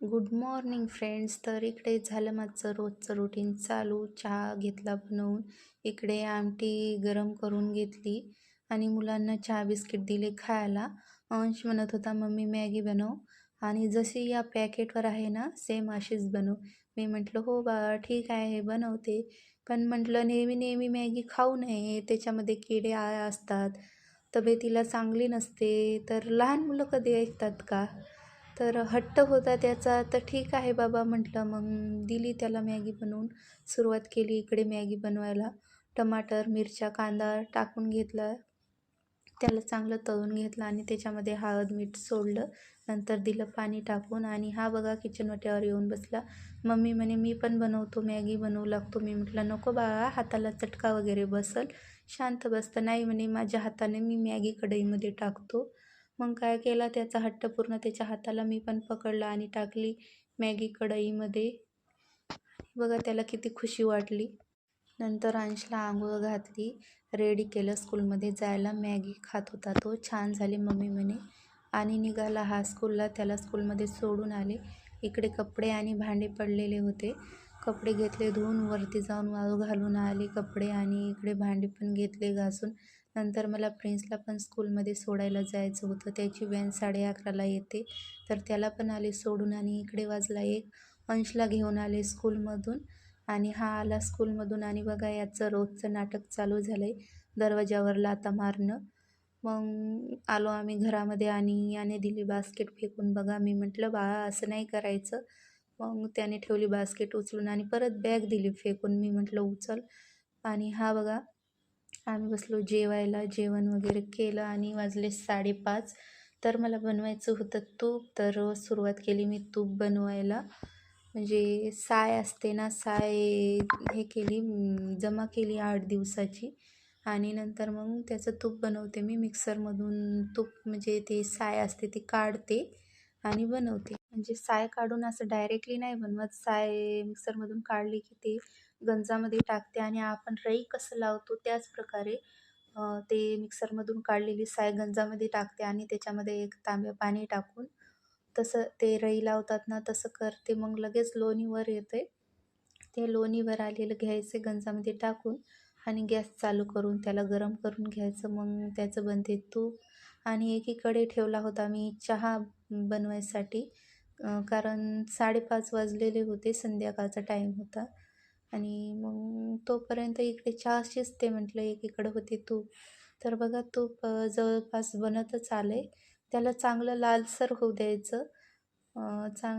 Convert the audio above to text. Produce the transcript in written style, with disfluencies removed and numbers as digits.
Good morning friends. तर इकडे झालं माझं रोजचं रुटीन चालू. चहा घेतला बनवून, इकडे आमटी गरम करून घेतली आणि मुलांना चहा बिस्किट दिले खायला. अंश म्हणत होता मम्मी मॅगी बनव आणि जशी या पॅकेटवर आहे ना सेम अशीच बनव. मी म्हटलं हो बाळा ठीक आहे बनवते, पण म्हटलं नेहमी नेहमी मॅगी खाऊ नये, त्याच्यामध्ये किडे असतात, तब्येतीला चांगली नसते. तर लहान मुलं कधी ऐकतात का? तर हट्ट होता त्याचा. तर ठीक आहे बाबा म्हटलं, मग दिली त्याला मॅगी बनवून. सुरुवात केली इकडे मॅगी बनवायला. टमाटर, मिरच्या, कांदा टाकून घेतला. त्याला चांगलं तळून घेतलं आणि त्याच्यामध्ये हळद, मीठ सोडलं. नंतर दिलं पाणी टाकून आणि हा बघा किचन वाट्यावर येऊन बसला. मम्मी म्हणे मी पण बनवतो, मॅगी बनवू लागतो. मी म्हटलं नको बाळा, हाताला चटका वगैरे बसल, शांत बसतं. नाही म्हणे माझ्या हाताने मी मॅगी कढईमध्ये टाकतो. मग काय केला त्याचा हट्ट पूर्ण त्याच्या हाताला मी पण पकडला आणि टाकली मॅगी कढईमध्ये. बघा त्याला किती खुशी वाटली. नंतर अंशला आंघोळ घातली, रेडी केलं स्कूलमध्ये जायला. मॅगी खात होता तो. छान झाली मम्मी म्हणे आणि निघाला हा स्कूलला. त्याला स्कूलमध्ये सोडून आले. इकडे कपडे आणि भांडे पडलेले होते. कपडे घेतले धुवून, वरती जाऊन वाळू घालून आले कपडे आणि इकडे भांडे पण घेतले घासून. नंतर मला प्रिन्सला पण स्कूलमध्ये सोडायला जायचं होतं. त्याची व्हॅन 11:30ला येते, तर त्याला पण आले सोडून आणि इकडे वाजला 1. अंशला घेऊन आले स्कूलमधून आणि हा आला स्कूलमधून आणि बघा याचं रोजचं नाटक चालू झालं आहे, दरवाजावर लाथा मारणं. मग आलो आम्ही घरामध्ये आणि याने दिली बास्केट फेकून. बघा मी म्हटलं बाळा असं नाही करायचं. मग त्याने ठेवली बास्केट उचलून आणि परत बॅग दिली फेकून. मी म्हटलं उचल. आणि हा बघा आम्ही बसलो जेवायला. जेवण वगैरे केलं आणि वाजले 5:30. तर मला बनवायचं होतं तूप. तर सुरुवात केली मी तूप बनवायला. म्हणजे साय असते ना, साय हे केली, जमा केली 8 दिवसाची आणि नंतर मग त्याचं तूप बनवते मी. मिक्सरमधून तूप म्हणजे ते साय असते ती काढते आणि बनवते. म्हणजे साय काढून असं डायरेक्टली नाही बनवत. साय मिक्सरमधून काढली की ते गंजामध्ये टाकते आणि आपण रई कसं लावतो त्याच प्रकारे ते मिक्सरमधून काढलेली साय गंजामध्ये टाकते आणि त्याच्यामध्ये 1 तांब्या पाणी टाकून तसं ते रई लावतात ना तसं करते. मग लगेच लोणीवर येते. ते लोणीवर आलेलं घ्यायचे गंजामध्ये टाकून आणि गॅस चालू करून त्याला गरम करून घ्यायचं. मग त्याचं बनते तूप. आणि एकीकडे ठेवला होता मी चहा बनवायसाठी. कारण 5:30 वाजलेले होते, संध्याकाळचा टाईम होता आणि मग तोपर्यंत इकडे चहा शिजते म्हटलं, एकीकडे होते तूप. तर बघा तूप जवळपास बनतच आलं आहे. त्याला चांगलं लालसर होऊ द्यायचं. चांगलं